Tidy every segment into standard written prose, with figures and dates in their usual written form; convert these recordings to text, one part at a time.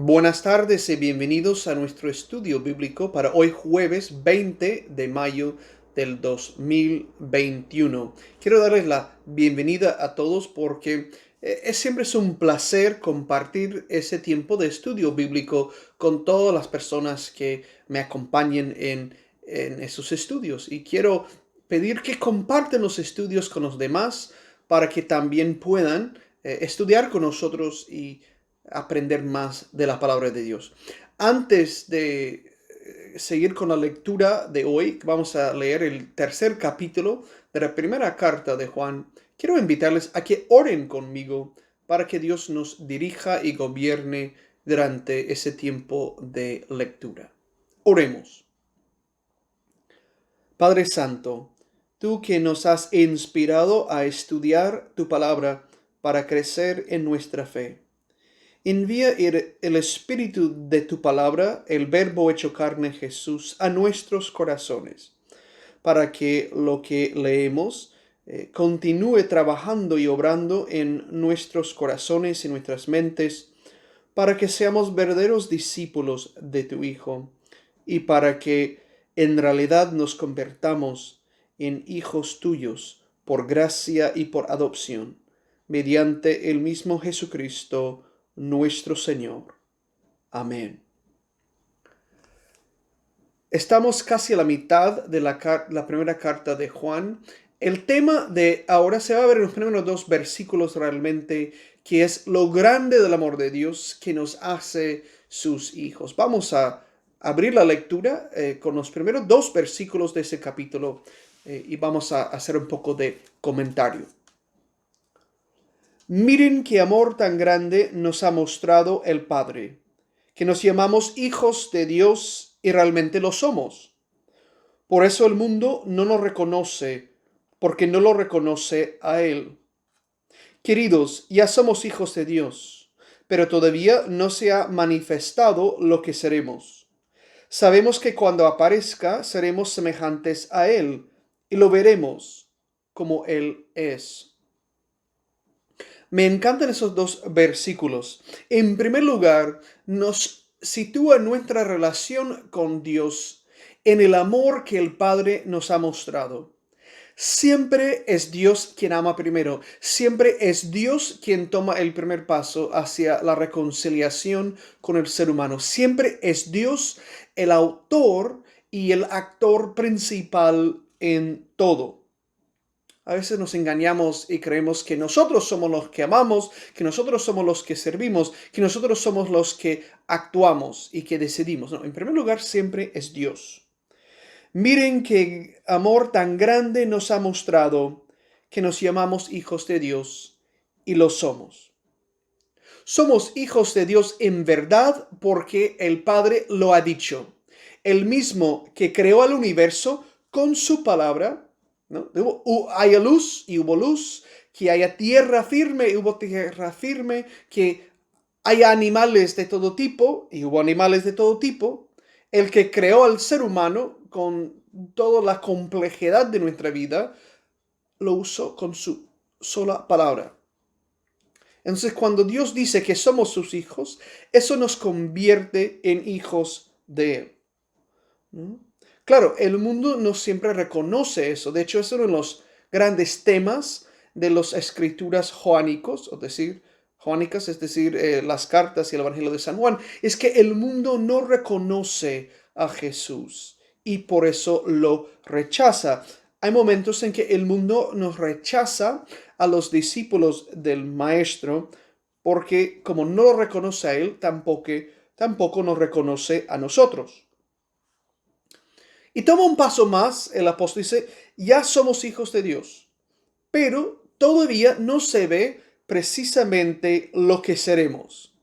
Buenas tardes y bienvenidos a nuestro estudio bíblico para hoy jueves 20 de mayo del 2021. Quiero darles la bienvenida a todos porque siempre es un placer compartir ese tiempo de estudio bíblico con todas las personas que me acompañen en esos estudios. Y quiero pedir que compartan los estudios con los demás para que también puedan estudiar con nosotros y aprender más de la palabra de Dios. Antes de seguir con la lectura de hoy, vamos a leer el tercer capítulo de la primera carta de Juan. Quiero invitarles a que oren conmigo para que Dios nos dirija y gobierne durante ese tiempo de lectura. Oremos. Padre Santo, tú que nos has inspirado a estudiar tu palabra para crecer en nuestra fe, envía el espíritu de tu palabra, el verbo hecho carne Jesús, a nuestros corazones, para que lo que leemos continúe trabajando y obrando en nuestros corazones y nuestras mentes, para que seamos verdaderos discípulos de tu Hijo, y para que en realidad nos convertamos en hijos tuyos por gracia y por adopción, mediante el mismo Jesucristo, nuestro Señor. Amén. Estamos casi a la mitad de la primera carta de Juan. El tema de ahora se va a ver en los primeros dos versículos realmente, que es lo grande del amor de Dios que nos hace sus hijos. Vamos a abrir la lectura con los primeros dos versículos de ese capítulo y vamos a hacer un poco de comentario. Miren qué amor tan grande nos ha mostrado el Padre, que nos llamamos hijos de Dios y realmente lo somos. Por eso el mundo no nos reconoce, porque no lo reconoce a Él. Queridos, ya somos hijos de Dios, pero todavía no se ha manifestado lo que seremos. Sabemos que cuando aparezca seremos semejantes a Él y lo veremos como Él es. Me encantan esos dos versículos. En primer lugar, nos sitúa nuestra relación con Dios en el amor que el Padre nos ha mostrado. Siempre es Dios quien ama primero. Siempre es Dios quien toma el primer paso hacia la reconciliación con el ser humano. Siempre es Dios el autor y el actor principal en todo. A veces nos engañamos y creemos que nosotros somos los que amamos, que nosotros somos los que servimos, que nosotros somos los que actuamos y que decidimos. No, en primer lugar, siempre es Dios. Miren qué amor tan grande nos ha mostrado que nos llamamos hijos de Dios y lo somos. Somos hijos de Dios en verdad porque el Padre lo ha dicho. El mismo que creó al universo con su palabra, ¿no? Haya luz y hubo luz, que haya tierra firme y hubo tierra firme, que haya animales de todo tipo y hubo animales de todo tipo. El que creó al ser humano con toda la complejidad de nuestra vida, lo usó con su sola palabra. Entonces, cuando Dios dice que somos sus hijos, eso nos convierte en hijos de Él. ¿No? Claro, el mundo no siempre reconoce eso. De hecho, es uno de los grandes temas de las escrituras joánicos, joánicas, es decir, las cartas y el Evangelio de San Juan, es que el mundo no reconoce a Jesús y por eso lo rechaza. Hay momentos en que el mundo nos rechaza a los discípulos del Maestro porque como no lo reconoce a Él, tampoco nos reconoce a nosotros. Y toma un paso más, el apóstol dice, ya somos hijos de Dios, pero todavía no se ve precisamente lo que seremos.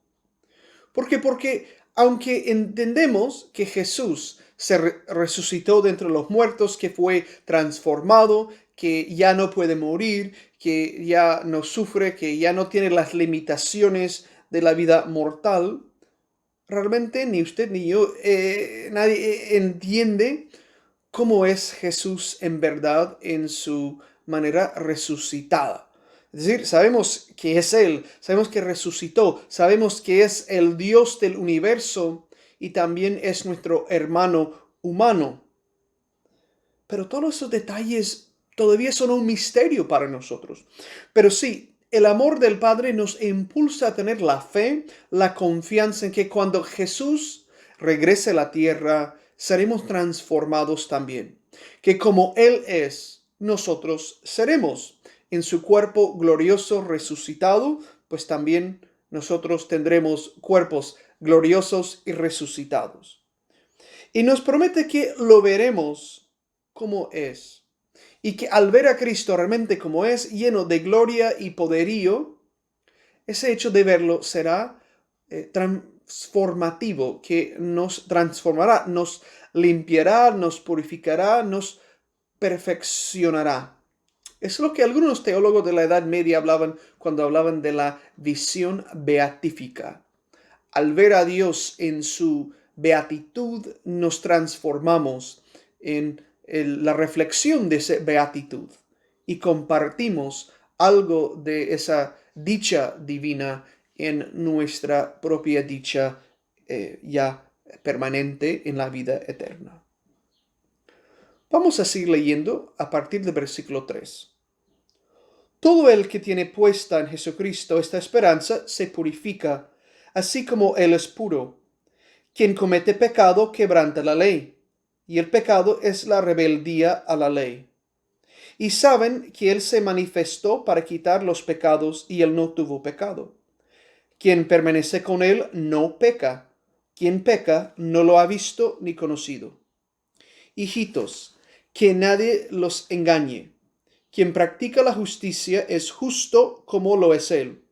¿Por qué? Porque aunque entendemos que Jesús se resucitó de entre los muertos, que fue transformado, que ya no puede morir, que ya no sufre, que ya no tiene las limitaciones de la vida mortal, realmente ni usted ni yo, nadie entiende cómo es Jesús en verdad en su manera resucitada. Es decir, sabemos que es Él, sabemos que resucitó, sabemos que es el Dios del universo y también es nuestro hermano humano. Pero todos esos detalles todavía son un misterio para nosotros. Pero sí, el amor del Padre nos impulsa a tener la fe, la confianza en que cuando Jesús regrese a la tierra, seremos transformados también. Que como Él es, nosotros seremos. En su cuerpo glorioso resucitado, pues también nosotros tendremos cuerpos gloriosos y resucitados. Y nos promete que lo veremos como es. Y que al ver a Cristo realmente como es, lleno de gloria y poderío, ese hecho de verlo será transformativo, que nos transformará, nos limpiará, nos purificará, nos perfeccionará. Es lo que algunos teólogos de la Edad Media hablaban cuando hablaban de la visión beatífica. Al ver a Dios en su beatitud, nos transformamos en la reflexión de esa beatitud y compartimos algo de esa dicha divina en nuestra propia dicha ya permanente en la vida eterna. Vamos a seguir leyendo a partir del versículo 3. Todo el que tiene puesta en Jesucristo esta esperanza se purifica, así como Él es puro. Quien comete pecado quebranta la ley, y el pecado es la rebeldía a la ley. Y saben que Él se manifestó para quitar los pecados, y Él no tuvo pecado. Quien permanece con Él no peca. Quien peca no lo ha visto ni conocido. Hijitos, que nadie los engañe. Quien practica la justicia es justo como lo es Él.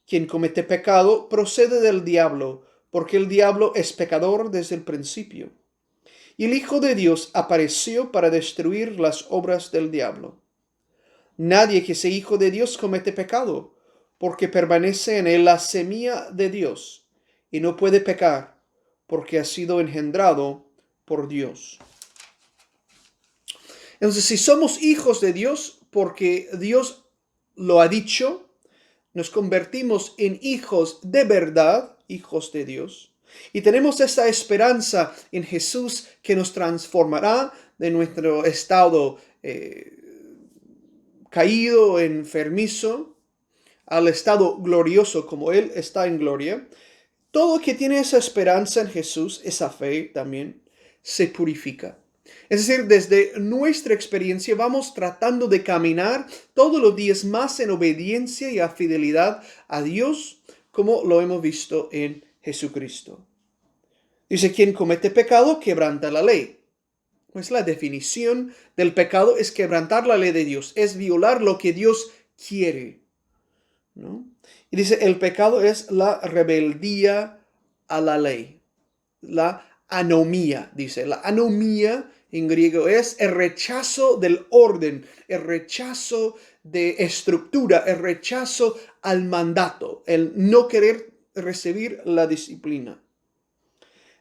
Quien comete pecado procede del diablo, porque el diablo es pecador desde el principio. Y el Hijo de Dios apareció para destruir las obras del diablo. Nadie que sea hijo de Dios comete pecado, porque permanece en él la semilla de Dios, y no puede pecar, porque ha sido engendrado por Dios. Entonces, si somos hijos de Dios, porque Dios lo ha dicho, nos convertimos en hijos de verdad, hijos de Dios, y tenemos esta esperanza en Jesús que nos transformará de nuestro estado caído, enfermizo, al estado glorioso como Él está en gloria. Todo el que tiene esa esperanza en Jesús, esa fe también, se purifica. Es decir, desde nuestra experiencia vamos tratando de caminar todos los días más en obediencia y a fidelidad a Dios, como lo hemos visto en Jesucristo. Dice, quien comete pecado, quebranta la ley. Pues la definición del pecado es quebrantar la ley de Dios, es violar lo que Dios quiere, ¿no? Y dice, el pecado es la rebeldía a la ley, la anomía, dice. La anomía en griego es el rechazo del orden, el rechazo de estructura, el rechazo al mandato, el no querer recibir la disciplina.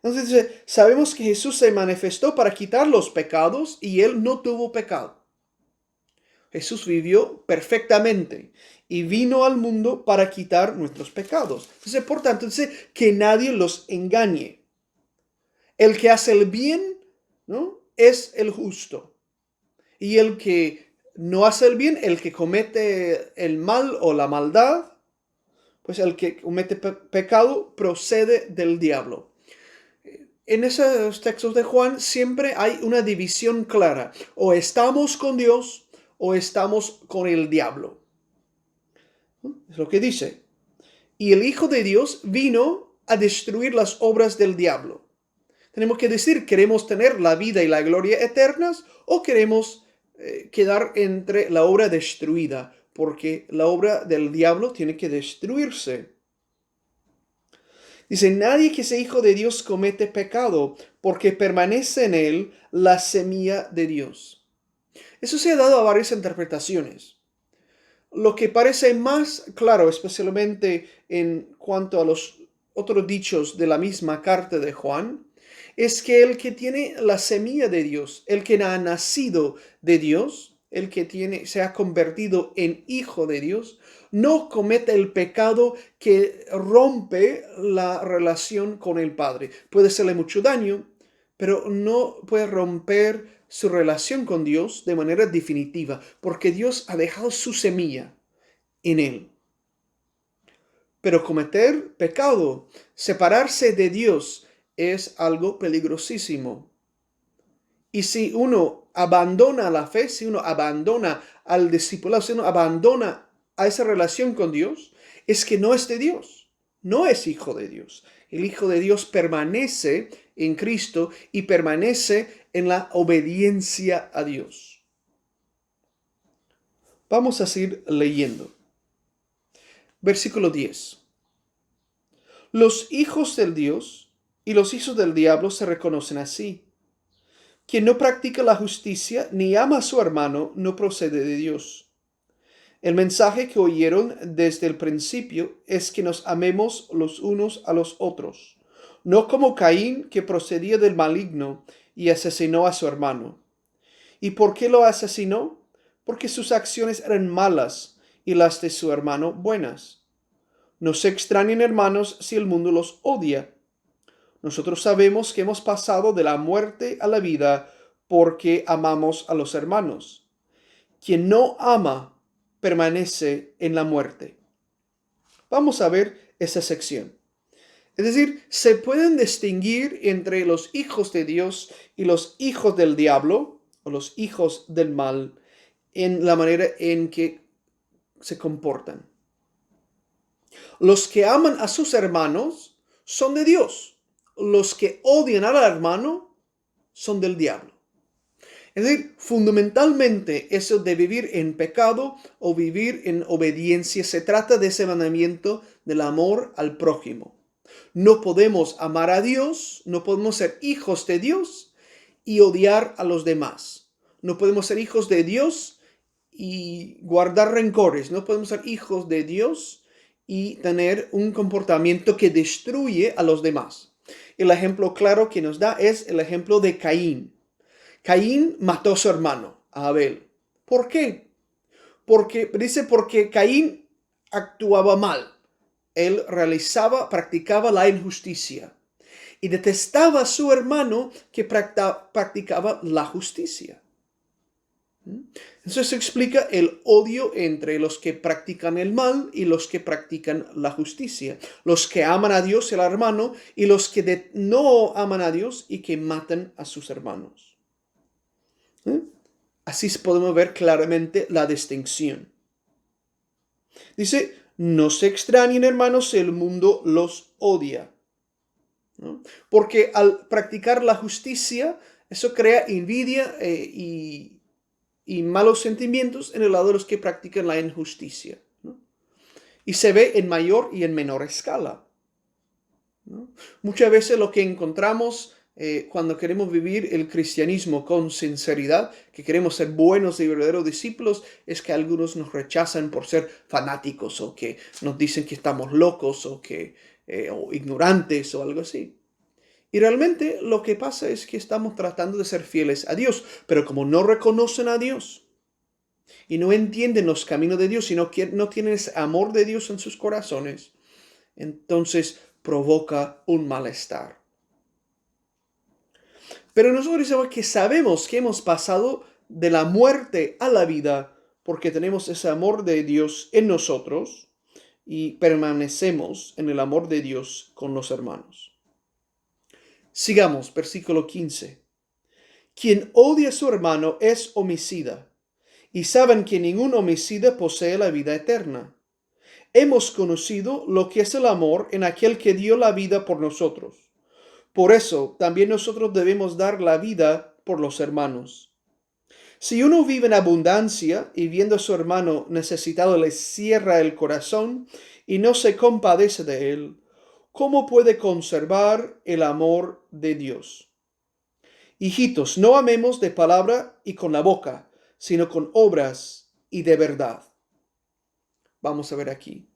Entonces sabemos que Jesús se manifestó para quitar los pecados y Él no tuvo pecado. Jesús vivió perfectamente y vino al mundo para quitar nuestros pecados. Entonces, por tanto, que nadie los engañe. El que hace el bien, ¿no?, es el justo. Y el que no hace el bien, el que comete el mal o la maldad, pues el que comete pecado procede del diablo. En esos textos de Juan siempre hay una división clara. O estamos con Dios o estamos con el diablo. Es lo que dice. Y el Hijo de Dios vino a destruir las obras del diablo. Tenemos que decir, ¿queremos tener la vida y la gloria eternas o queremos quedar entre la obra destruida? Porque la obra del diablo tiene que destruirse. Dice, nadie que sea hijo de Dios comete pecado, porque permanece en él la semilla de Dios. Eso se ha dado a varias interpretaciones. Lo que parece más claro, especialmente en cuanto a los otros dichos de la misma carta de Juan, es que el que tiene la semilla de Dios, el que ha nacido de Dios, el que se ha convertido en hijo de Dios, no comete el pecado que rompe la relación con el Padre. Puede hacerle mucho daño, pero no puede romper su relación con Dios de manera definitiva, porque Dios ha dejado su semilla en él. Pero cometer pecado, separarse de Dios, es algo peligrosísimo. Y si uno abandona la fe, si uno abandona al discipulado, si uno abandona a esa relación con Dios, es que no es de Dios, no es hijo de Dios. El Hijo de Dios permanece en Cristo y permanece en la obediencia a Dios. Vamos a seguir leyendo. Versículo 10. Los hijos del Dios y los hijos del diablo se reconocen así. Quien no practica la justicia ni ama a su hermano no procede de Dios. El mensaje que oyeron desde el principio es que nos amemos los unos a los otros, no como Caín, que procedía del maligno y asesinó a su hermano. ¿Y por qué lo asesinó? Porque sus acciones eran malas y las de su hermano buenas. No se extrañen, hermanos, si el mundo los odia. Nosotros sabemos que hemos pasado de la muerte a la vida porque amamos a los hermanos. Quien no ama permanece en la muerte. Vamos a ver esa sección. Es decir, se pueden distinguir entre los hijos de Dios y los hijos del diablo o los hijos del mal en la manera en que se comportan. Los que aman a sus hermanos son de Dios. Los que odian al hermano son del diablo. Es decir, fundamentalmente eso de vivir en pecado o vivir en obediencia se trata de ese mandamiento del amor al prójimo. No podemos amar a Dios, no podemos ser hijos de Dios y odiar a los demás. No podemos ser hijos de Dios y guardar rencores. No podemos ser hijos de Dios y tener un comportamiento que destruye a los demás. El ejemplo claro que nos da es el ejemplo de Caín. Caín mató a su hermano, a Abel. ¿Por qué? Porque Caín actuaba mal. Él practicaba la injusticia. Y detestaba a su hermano que practicaba la justicia. Eso se explica el odio entre los que practican el mal y los que practican la justicia. Los que aman a Dios, el hermano, y los que no aman a Dios y que matan a sus hermanos. Así podemos ver claramente la distinción. Dice, no se extrañen, hermanos, el mundo los odia. ¿No? Porque al practicar la justicia, eso crea envidia y malos sentimientos en el lado de los que practican la injusticia. ¿No? Y se ve en mayor y en menor escala. ¿No? Muchas veces lo que encontramos cuando queremos vivir el cristianismo con sinceridad, que queremos ser buenos y verdaderos discípulos, es que algunos nos rechazan por ser fanáticos o que nos dicen que estamos locos o ignorantes o algo así. Y realmente lo que pasa es que estamos tratando de ser fieles a Dios, pero como no reconocen a Dios y no entienden los caminos de Dios y no tienen ese amor de Dios en sus corazones, entonces provoca un malestar. Pero nosotros sabemos que hemos pasado de la muerte a la vida porque tenemos ese amor de Dios en nosotros y permanecemos en el amor de Dios con los hermanos. Sigamos, versículo 15. Quien odia a su hermano es homicida, y saben que ningún homicida posee la vida eterna. Hemos conocido lo que es el amor en aquel que dio la vida por nosotros. Por eso también nosotros debemos dar la vida por los hermanos. Si uno vive en abundancia y viendo a su hermano necesitado le cierra el corazón y no se compadece de él, ¿cómo puede conservar el amor de Dios? Hijitos, no amemos de palabra y con la boca, sino con obras y de verdad. Vamos a ver aquí.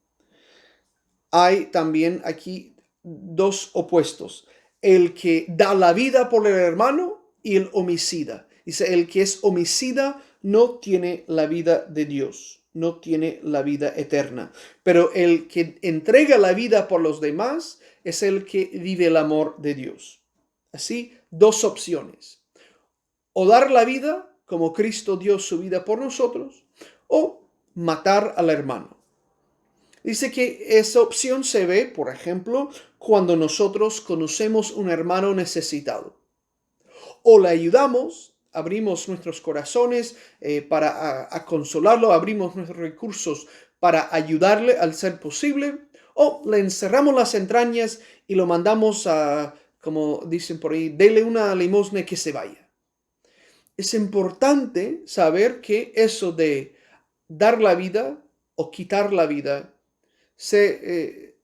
Hay también aquí dos opuestos. El que da la vida por el hermano y el homicida. Dice, el que es homicida no tiene la vida de Dios, no tiene la vida eterna. Pero el que entrega la vida por los demás es el que vive el amor de Dios. Así, dos opciones. O dar la vida como Cristo dio su vida por nosotros, o matar al hermano. Dice que esa opción se ve, por ejemplo, cuando nosotros conocemos un hermano necesitado. O le ayudamos, abrimos nuestros corazones para consolarlo, abrimos nuestros recursos para ayudarle al ser posible, o le encerramos las entrañas y lo mandamos a, como dicen por ahí, dele una limosna y que se vaya. Es importante saber que eso de dar la vida o quitar la vida se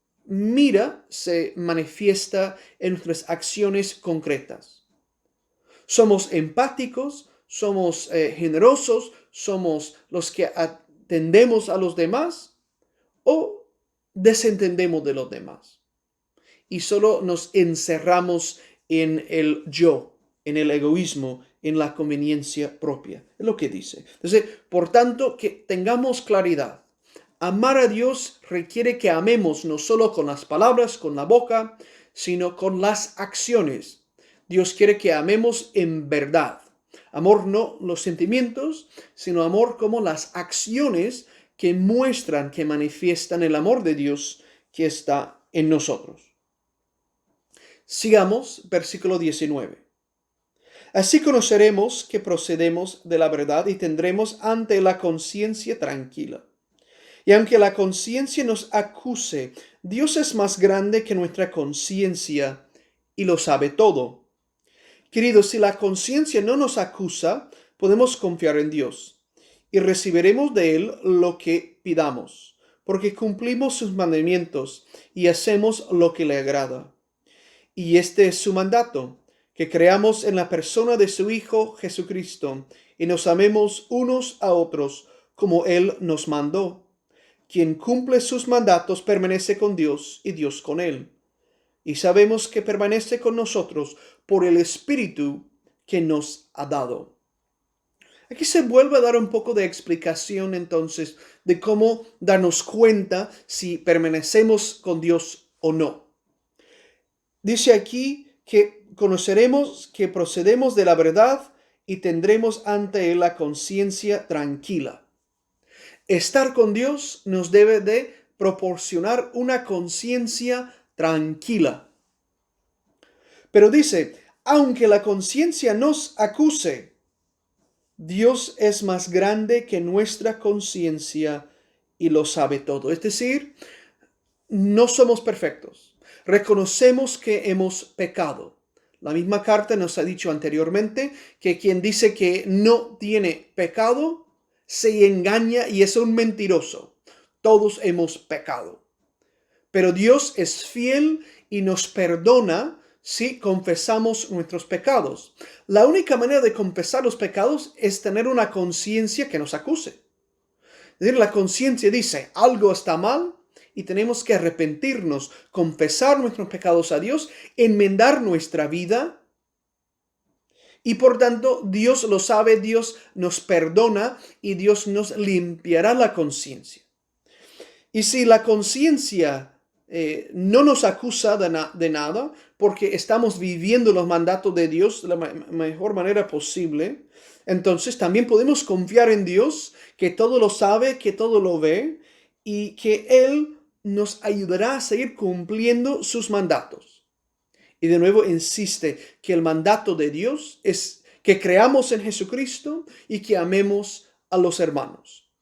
manifiesta en nuestras acciones concretas. Somos empáticos, somos generosos, somos los que atendemos a los demás o desentendemos de los demás. Y solo nos encerramos en el yo, en el egoísmo, en la conveniencia propia. Es lo que dice. Entonces, por tanto, que tengamos claridad. Amar a Dios requiere que amemos no solo con las palabras, con la boca, sino con las acciones. Dios quiere que amemos en verdad. Amor no los sentimientos, sino amor como las acciones que muestran, que manifiestan el amor de Dios que está en nosotros. Sigamos, versículo 19. Así conoceremos que procedemos de la verdad y tendremos ante la conciencia tranquila. Y aunque la conciencia nos acuse, Dios es más grande que nuestra conciencia y lo sabe todo. Queridos, si la conciencia no nos acusa, podemos confiar en Dios y recibiremos de Él lo que pidamos, porque cumplimos sus mandamientos y hacemos lo que le agrada. Y este es su mandato, que creamos en la persona de su Hijo Jesucristo y nos amemos unos a otros como Él nos mandó. Quien cumple sus mandatos permanece con Dios y Dios con él. Y sabemos que permanece con nosotros por el Espíritu que nos ha dado. Aquí se vuelve a dar un poco de explicación entonces de cómo darnos cuenta si permanecemos con Dios o no. Dice aquí que conoceremos que procedemos de la verdad y tendremos ante él la conciencia tranquila. Estar con Dios nos debe de proporcionar una conciencia tranquila. Pero dice, aunque la conciencia nos acuse, Dios es más grande que nuestra conciencia y lo sabe todo. Es decir, no somos perfectos. Reconocemos que hemos pecado. La misma carta nos ha dicho anteriormente que quien dice que no tiene pecado, se engaña y es un mentiroso. Todos hemos pecado. Pero Dios es fiel y nos perdona si confesamos nuestros pecados. La única manera de confesar los pecados es tener una conciencia que nos acuse. Es decir, la conciencia dice, algo está mal y tenemos que arrepentirnos, confesar nuestros pecados a Dios, enmendar nuestra vida. Y por tanto, Dios lo sabe, Dios nos perdona y Dios nos limpiará la conciencia. Y si la conciencia no nos acusa de nada, porque estamos viviendo los mandatos de Dios de la mejor manera posible, entonces también podemos confiar en Dios, que todo lo sabe, que todo lo ve, y que Él nos ayudará a seguir cumpliendo sus mandatos. Y de nuevo insiste que el mandato de Dios es que creamos en Jesucristo y que amemos a los hermanos.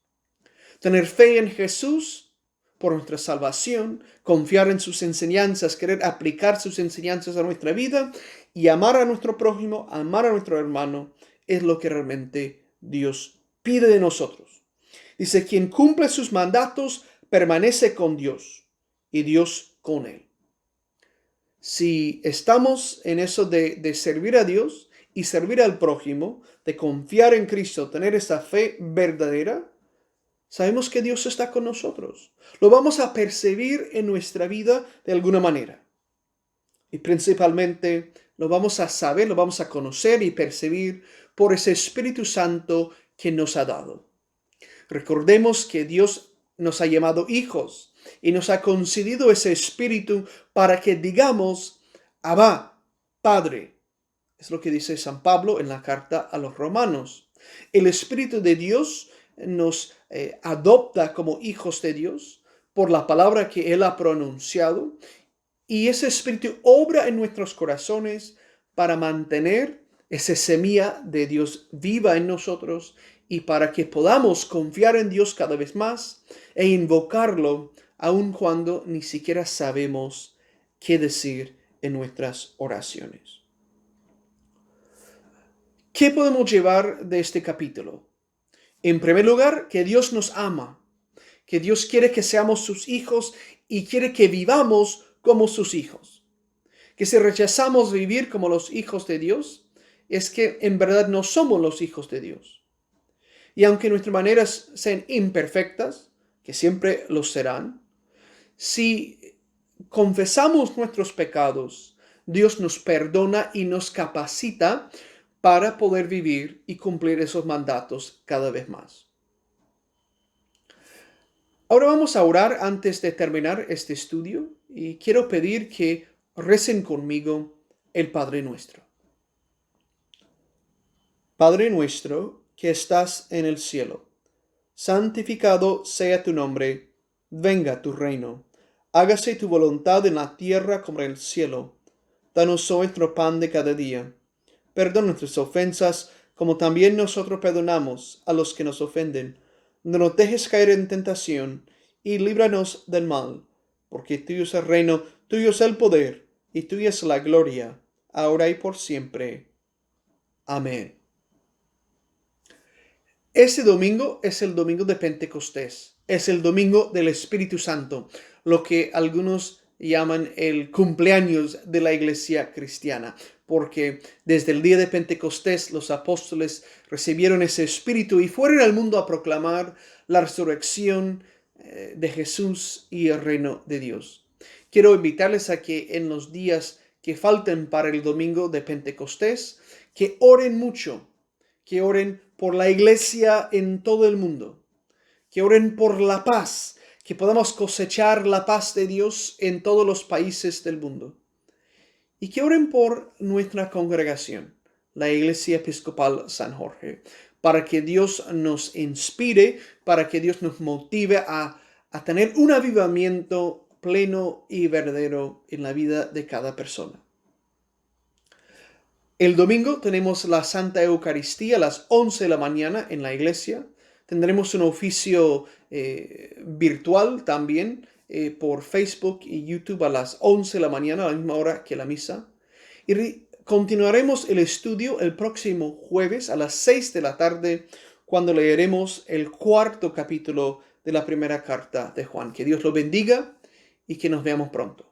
Tener fe en Jesús por nuestra salvación, confiar en sus enseñanzas, querer aplicar sus enseñanzas a nuestra vida y amar a nuestro prójimo, amar a nuestro hermano, es lo que realmente Dios pide de nosotros. Dice, quien cumple sus mandatos permanece con Dios y Dios con él. Si estamos en eso de servir a Dios y servir al prójimo, de confiar en Cristo, tener esa fe verdadera, sabemos que Dios está con nosotros. Lo vamos a percibir en nuestra vida de alguna manera. Y principalmente lo vamos a saber, lo vamos a conocer y percibir por ese Espíritu Santo que nos ha dado. Recordemos que Dios nos ha llamado hijos y nos ha concedido ese espíritu para que digamos, Abba, Padre. Es lo que dice San Pablo en la carta a los Romanos. El Espíritu de Dios nos adopta como hijos de Dios por la palabra que Él ha pronunciado, y ese Espíritu obra en nuestros corazones para mantener esa semilla de Dios viva en nosotros y para que podamos confiar en Dios cada vez más e invocarlo aun cuando ni siquiera sabemos qué decir en nuestras oraciones. ¿Qué podemos llevar de este capítulo? En primer lugar, que Dios nos ama, que Dios quiere que seamos sus hijos y quiere que vivamos como sus hijos. Que si rechazamos vivir como los hijos de Dios, es que en verdad no somos los hijos de Dios. Y aunque nuestras maneras sean imperfectas, que siempre lo serán, si confesamos nuestros pecados, Dios nos perdona y nos capacita para poder vivir y cumplir esos mandatos cada vez más. Ahora vamos a orar antes de terminar este estudio y quiero pedir que recen conmigo el Padre Nuestro. Padre nuestro que estás en el cielo, santificado sea tu nombre, venga tu reino, hágase tu voluntad en la tierra como en el cielo. Danos hoy nuestro pan de cada día. Perdona nuestras ofensas, como también nosotros perdonamos a los que nos ofenden. No nos dejes caer en tentación, y líbranos del mal, porque tuyo es el reino, tuyo es el poder, y tuya es la gloria, ahora y por siempre. Amén. Este domingo es el domingo de Pentecostés, es el domingo del Espíritu Santo, lo que algunos llaman el cumpleaños de la iglesia cristiana, porque desde el día de Pentecostés los apóstoles recibieron ese espíritu y fueron al mundo a proclamar la resurrección de Jesús y el reino de Dios. Quiero invitarles a que en los días que falten para el domingo de Pentecostés, que oren mucho, que oren por la iglesia en todo el mundo, que oren por la paz, que podamos cosechar la paz de Dios en todos los países del mundo. Y que oren por nuestra congregación, la Iglesia Episcopal San Jorge, para que Dios nos inspire, para que Dios nos motive a tener un avivamiento pleno y verdadero en la vida de cada persona. El domingo tenemos la Santa Eucaristía a las 11 de la mañana en la iglesia. Tendremos un oficio virtual también por Facebook y YouTube a las 11 de la mañana, a la misma hora que la misa. Y continuaremos el estudio el próximo jueves a las 6 de la tarde, cuando leeremos el 4º capítulo de la primera carta de Juan. Que Dios lo bendiga y que nos veamos pronto.